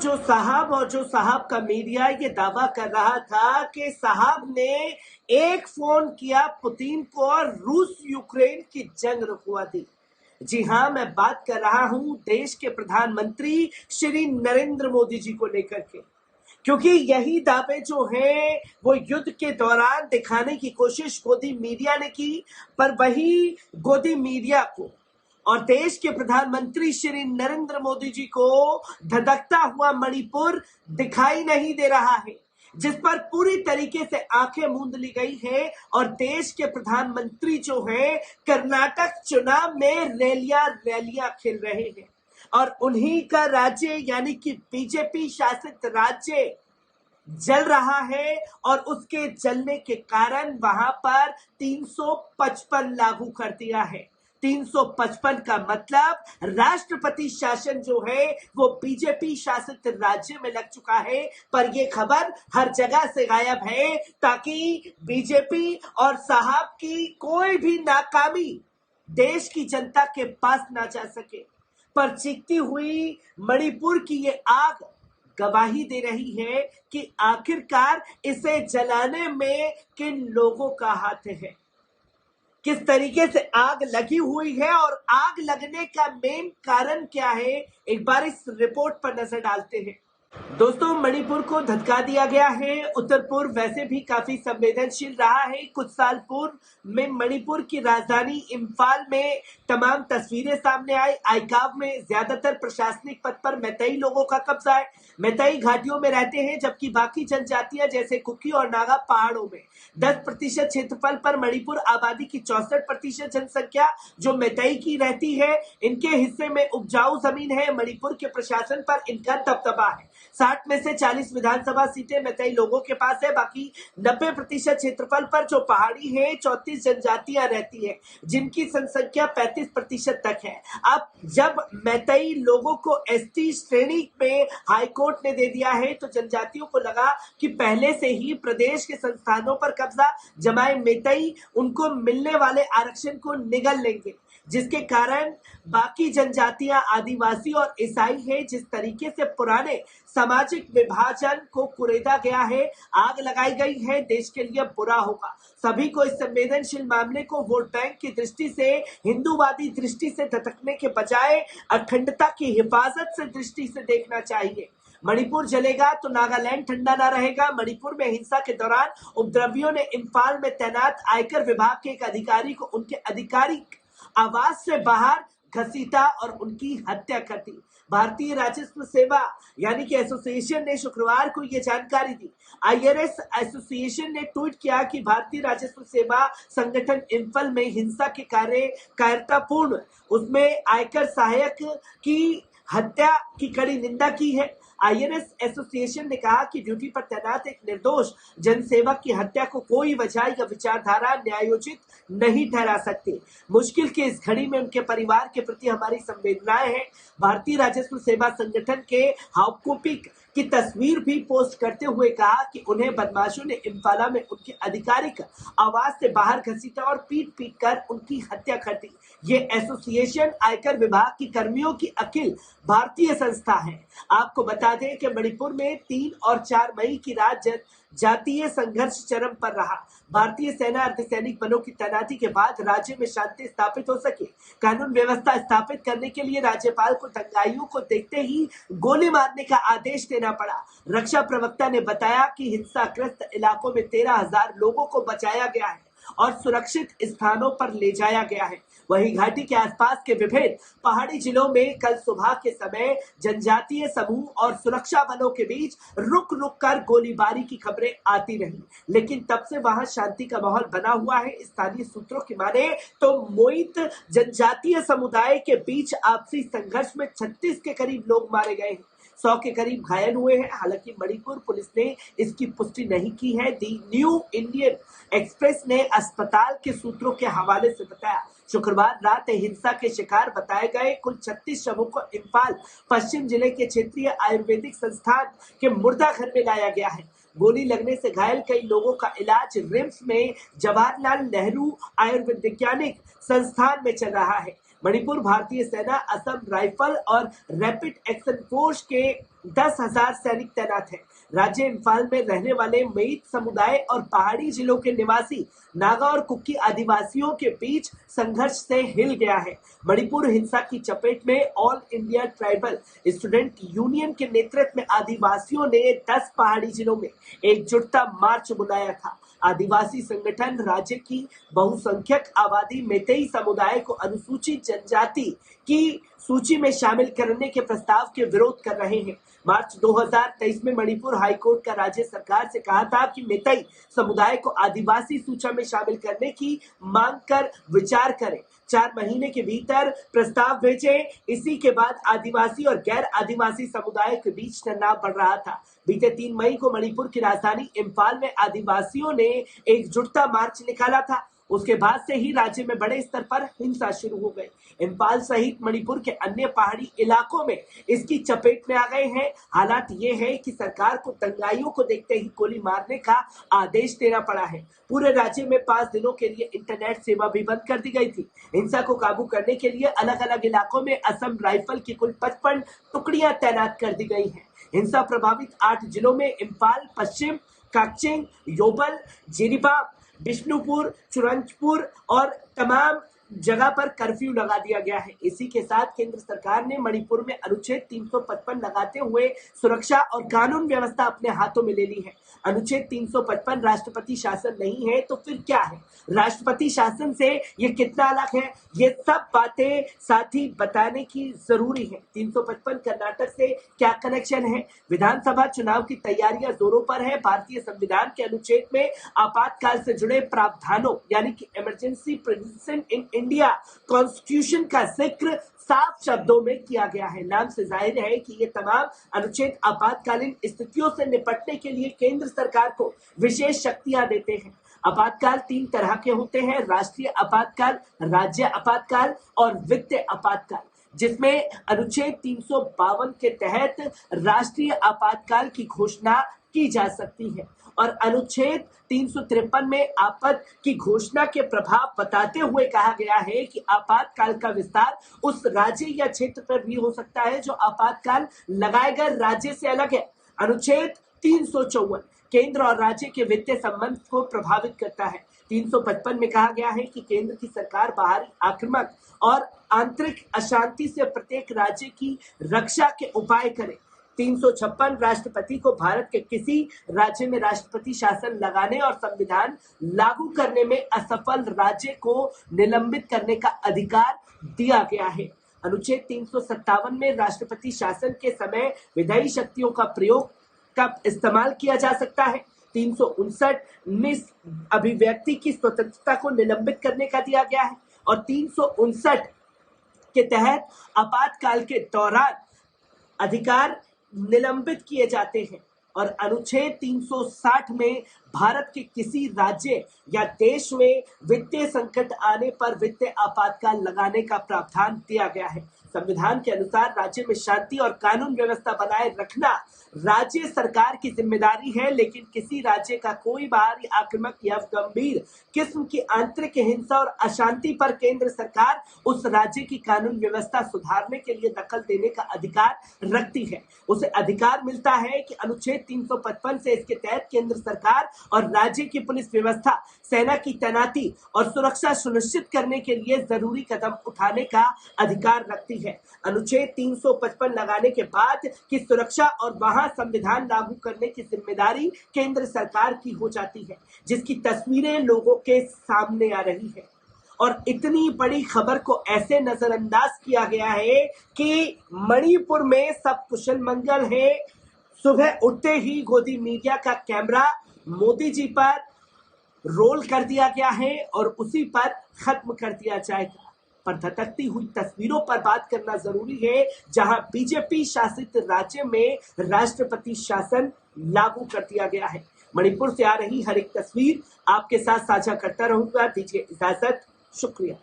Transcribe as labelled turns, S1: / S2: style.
S1: जो साहब का मीडिया ये दावा कर रहा था कि साहब ने एक फोन किया पुतिन को और रूस यूक्रेन की जंग रुकवा दी। जी हाँ, मैं बात कर रहा हूं देश के प्रधानमंत्री श्री नरेंद्र मोदी जी को लेकर के, क्योंकि यही दावे जो हैं वो युद्ध के दौरान दिखाने की कोशिश गोदी मीडिया ने की, पर वही गोदी मीडिया को और देश के प्रधानमंत्री श्री नरेंद्र मोदी जी को धधकता हुआ मणिपुर दिखाई नहीं दे रहा है, जिस पर पूरी तरीके से आंखें मूंद ली गई है। और देश के प्रधानमंत्री जो है कर्नाटक चुनाव में रैलियां खेल रहे हैं और उन्हीं का राज्य यानी कि बीजेपी शासित राज्य जल रहा है और उसके जलने के कारण वहां पर 355 लागू कर दिया है। 355 का मतलब राष्ट्रपति शासन जो है वो बीजेपी शासित राज्य में लग चुका है, पर ये खबर हर जगह से गायब है ताकि बीजेपी और साहब की कोई भी नाकामी देश की जनता के पास ना जा सके। पर चिखती हुई मणिपुर की ये आग गवाही दे रही है कि आखिरकार इसे जलाने में किन लोगों का हाथ है, किस तरीके से आग लगी हुई है और आग लगने का मेन कारण क्या है। एक बार इस रिपोर्ट पर नजर डालते हैं। दोस्तों, मणिपुर को धक्का दिया गया है। उत्तर पूर्व वैसे भी काफी संवेदनशील रहा है। कुछ साल पूर्व में मणिपुर की राजधानी इम्फाल में तमाम तस्वीरें सामने आई। आइकाव में ज्यादातर प्रशासनिक पद पर मैतेई लोगों का कब्जा है। मैतेई घाटियों में रहते हैं, जबकि बाकी जनजातियां जैसे कुकी और नागा पहाड़ों में। 10% क्षेत्रफल पर मणिपुर आबादी की 64% जनसंख्या जो मैतेई की रहती है। इनके हिस्से में उपजाऊ जमीन है। मणिपुर के प्रशासन पर इनका दबदबा है। 60 में से 40 विधानसभा सीटें मैतेई लोगों के पास है। बाकी 90% क्षेत्रफल पर जो पहाड़ी है 34 जनजातियां रहती है, जिनकी जनसंख्या 35% तक है। अब जब मैतेई लोगों को एसटी श्रेणी में हाईकोर्ट ने दे दिया है, तो जनजातियों को लगा कि पहले से ही प्रदेश के संस्थानों पर कब्जा जमाए मैतेई उनको मिलने वाले आरक्षण को निगल लेंगे, जिसके कारण बाकी जनजातियां आदिवासी और ईसाई है। जिस तरीके से पुराने सामाजिक विभाजन को कुरेदा गया है, आग लगाई गई है, देश के लिए बुरा होगा। सभी को इस संवेदनशील मामले को वोट बैंक की दृष्टि से, हिंदूवादी दृष्टि से धटकने के बजाय अखंडता की हिफाजत से दृष्टि से देखना चाहिए। मणिपुर जलेगा तो नागालैंड ठंडा ना रहेगा। मणिपुर में हिंसा के दौरान उपद्रवियों ने इम्फाल में तैनात आयकर विभाग के एक अधिकारी को उनके आधिकारिक आवास से बाहर घसीटा और उनकी हत्या कर दी। भारतीय राजस्व सेवा यानी कि एसोसिएशन ने शुक्रवार को यह जानकारी दी। आईआरएस एसोसिएशन ने ट्वीट किया कि भारतीय राजस्व सेवा संगठन इम्फाल में हिंसा के कार्य कायरतापूर्ण उसमें आयकर सहायक की हत्या की कड़ी निंदा की है। आईआरएस एसोसिएशन ने कहा कि ड्यूटी पर तैनात एक निर्दोष जनसेवक की हत्या को कोई वजह या विचारधारा न्यायोचित नहीं ठहरा सकती। मुश्किल की इस घड़ी में उनके परिवार के प्रति हमारी संवेदनाएं हैं। भारतीय राजस्व सेवा संगठन के हाउकोपिक की तस्वीर भी पोस्ट करते हुए कहा कि उन्हें बदमाशों ने इम्फाला में उनके आधिकारिक आवास से बाहर घसीटा और पीट कर उनकी हत्या कर दी। ये एसोसिएशन आयकर विभाग की कर्मियों की अखिल भारतीय संस्था है। आपको बता दें कि मणिपुर में 3 और 4 मई की रात जातीय संघर्ष चरम पर रहा। भारतीय सेना अर्धसैनिक बलों की तैनाती के बाद राज्य में शांति स्थापित हो सके। कानून व्यवस्था स्थापित करने के लिए राज्यपाल को दंगाइयों को देखते ही गोली मारने का आदेश देना पड़ा। रक्षा प्रवक्ता ने बताया कि हिंसाग्रस्त इलाकों में 13,000 लोगों को बचाया गया है और सुरक्षित स्थानों पर ले जाया गया है। वहीं घाटी के आसपास के विभिन्न पहाड़ी जिलों में कल सुबह के समय जनजातीय समूह और सुरक्षा बलों के बीच रुक कर गोलीबारी की खबरें आती रही, लेकिन तब से वहां शांति का माहौल बना हुआ है। स्थानीय सूत्रों की माने तो मोहित जनजातीय समुदाय के बीच आपसी संघर्ष में 36 के करीब लोग मारे गए हैं। 100 के करीब घायल हुए हैं। हालांकि मणिपुर पुलिस ने इसकी पुष्टि नहीं की है। दी न्यू इंडियन एक्सप्रेस ने अस्पताल के सूत्रों के हवाले से बताया, शुक्रवार रात हिंसा के शिकार बताए गए कुल 36 शवों को इम्फाल पश्चिम जिले के क्षेत्रीय आयुर्वेदिक संस्थान के मुर्दा घर में लाया गया है। गोली लगने से घायल कई लोगों का इलाज रिम्स में जवाहरलाल नेहरू आयुर्विज्ञानिक संस्थान में चल रहा है। मणिपुर भारतीय सेना, असम राइफल और रैपिड एक्शन फोर्स के 10,000 सैनिक तैनात हैं। राज्य इम्फाल में रहने वाले मेइत समुदाय और पहाड़ी जिलों के निवासी नागा और कुकी आदिवासियों के बीच संघर्ष से हिल गया है। मणिपुर हिंसा की चपेट में all India tribal student union के नेतृत्व में आदिवासियों ने 10 पहाड़ी जिलों में एकजुटता मार्च बुलाया था। आदिवासी संगठन राज्य की बहुसंख्यक आबादी मेतेई समुदाय को अनुसूचित जनजाति की सूची में शामिल करने के प्रस्ताव के विरोध कर रहे हैं। मार्च 2023 में मणिपुर हाईकोर्ट का राज्य सरकार से कहा था कि मेतेई समुदाय को आदिवासी सूची में शामिल करने की मांग कर विचार करें। 4 महीने के भीतर प्रस्ताव भेजे। इसी के बाद आदिवासी और गैर आदिवासी समुदाय के बीच तनाव बढ़ रहा था। बीते 3 मई को मणिपुर की राजधानी इम्फाल में आदिवासियों ने एकजुटता मार्च निकाला था। उसके बाद से ही राज्य में बड़े स्तर पर हिंसा शुरू हो गई। इम्फाल सहित मणिपुर के अन्य पहाड़ी इलाकों में इसकी चपेट में आ गए हैं। हालात ये है कि सरकार को दंगाइयों को देखते ही गोली मारने का आदेश देना पड़ा है। पूरे राज्य में 5 दिनों के लिए इंटरनेट सेवा भी बंद कर दी गई थी। हिंसा को काबू करने के लिए अलग अलग इलाकों में असम राइफल की कुल 55 टुकड़ियां तैनात कर दी गई हैं। हिंसा प्रभावित 8 जिलों में इम्फाल, पश्चिम काकचिंग, योबल, जिरीबाम, बिष्णुपुर, चुरंजपुर और तमाम जगह पर कर्फ्यू लगा दिया गया है। इसी के साथ केंद्र सरकार ने मणिपुर में अनुच्छेद 355 लगाते हुए सुरक्षा और कानून व्यवस्था अपने हाथों में ले ली है। अनुच्छेद 355 राष्ट्रपति शासन नहीं है तो फिर क्या है? राष्ट्रपति शासन से ये कितना अलग है? ये सब बातें साथ ही बताने की जरूरी है। 355 कर्नाटक से क्या कनेक्शन है? विधानसभा चुनाव की तैयारियां जोरों पर है। भारतीय संविधान के अनुच्छेद में आपातकाल से जुड़े प्रावधानों यानी कि emergency provision in India constitution का जिक्र साफ शब्दों में किया गया है। नाम से जाहिर है कि ये तमाम अनुच्छेद आपातकालीन स्थितियों से निपटने के लिए केंद्र सरकार को विशेष शक्तियां देते हैं। आपातकाल 3 तरह के होते हैं: राष्ट्रीय आपातकाल, राज्य आपातकाल और वित्तीय आपातकाल, जिसमें अनुच्छेद 352 के तहत राष्ट्रीय आपातकाल की घोषणा की जा सकती है और अनुच्छेद 353 में आपात की घोषणा के प्रभाव बताते हुए कहा गया है कि आपातकाल का विस्तार उस राज्य या क्षेत्र पर भी हो सकता है जो आपातकाल लगाए गए राज्य से अलग है। अनुच्छेद 354 केंद्र और राज्य के वित्तीय संबंध को प्रभावित करता है। 355 में कहा गया है कि केंद्र की सरकार बाहरी आक्रमण और आंतरिक अशांति से प्रत्येक राज्य की रक्षा के उपाय करे। 356 राष्ट्रपति को भारत के किसी राज्य में राष्ट्रपति शासन लगाने और संविधान लागू करने में असफल राज्य को निलंबित करने का अधिकार दिया गया है। अनुच्छेद 357 में राष्ट्रपति शासन के समय विधायी शक्तियों का प्रयोग का इस्तेमाल किया जा सकता है। 359 अभिव्यक्ति की स्वतंत्रता को निलंबित करने का दिया गया है और 359 के तहत आपातकाल के दौरान अधिकार निलंबित किए जाते हैं और अनुच्छेद 360 में भारत के किसी राज्य या देश में वित्तीय संकट आने पर वित्तीय आपातकाल लगाने का प्रावधान दिया गया है। संविधान के अनुसार राज्य में शांति और कानून व्यवस्था बनाए रखना राज्य सरकार की जिम्मेदारी है, लेकिन किसी राज्य का कोई बाहरी आक्रमक या गंभीर किस्म की आंतरिक हिंसा और अशांति पर केंद्र सरकार उस राज्य की कानून व्यवस्था सुधारने के लिए दखल देने का अधिकार रखती है। उसे अधिकार मिलता है कि अनुच्छेद 355 से इसके तहत केंद्र सरकार और राज्य की पुलिस व्यवस्था, सेना की तैनाती और सुरक्षा सुनिश्चित करने के लिए जरूरी कदम उठाने का अधिकार रखती है। अनुच्छेद 355 लगाने के बाद की सुरक्षा और वहां संविधान लागू करने की जिम्मेदारी केंद्र सरकार की हो जाती है, जिसकी तस्वीरें लोगों के सामने आ रही है। और इतनी बड़ी खबर को ऐसे नजरअंदाज किया गया है कि मणिपुर में सब कुशल मंगल है। सुबह उठते ही गोदी मीडिया का कैमरा मोदी जी पर रोल कर दिया गया है और उसी पर खत्म कर दिया जाएगा। पर धधकती हुई तस्वीरों पर बात करना जरूरी है, जहां बीजेपी शासित राज्य में राष्ट्रपति शासन लागू कर दिया गया है। मणिपुर से आ रही हर एक तस्वीर आपके साथ साझा करता रहूंगा। दीजिए इजाजत, शुक्रिया।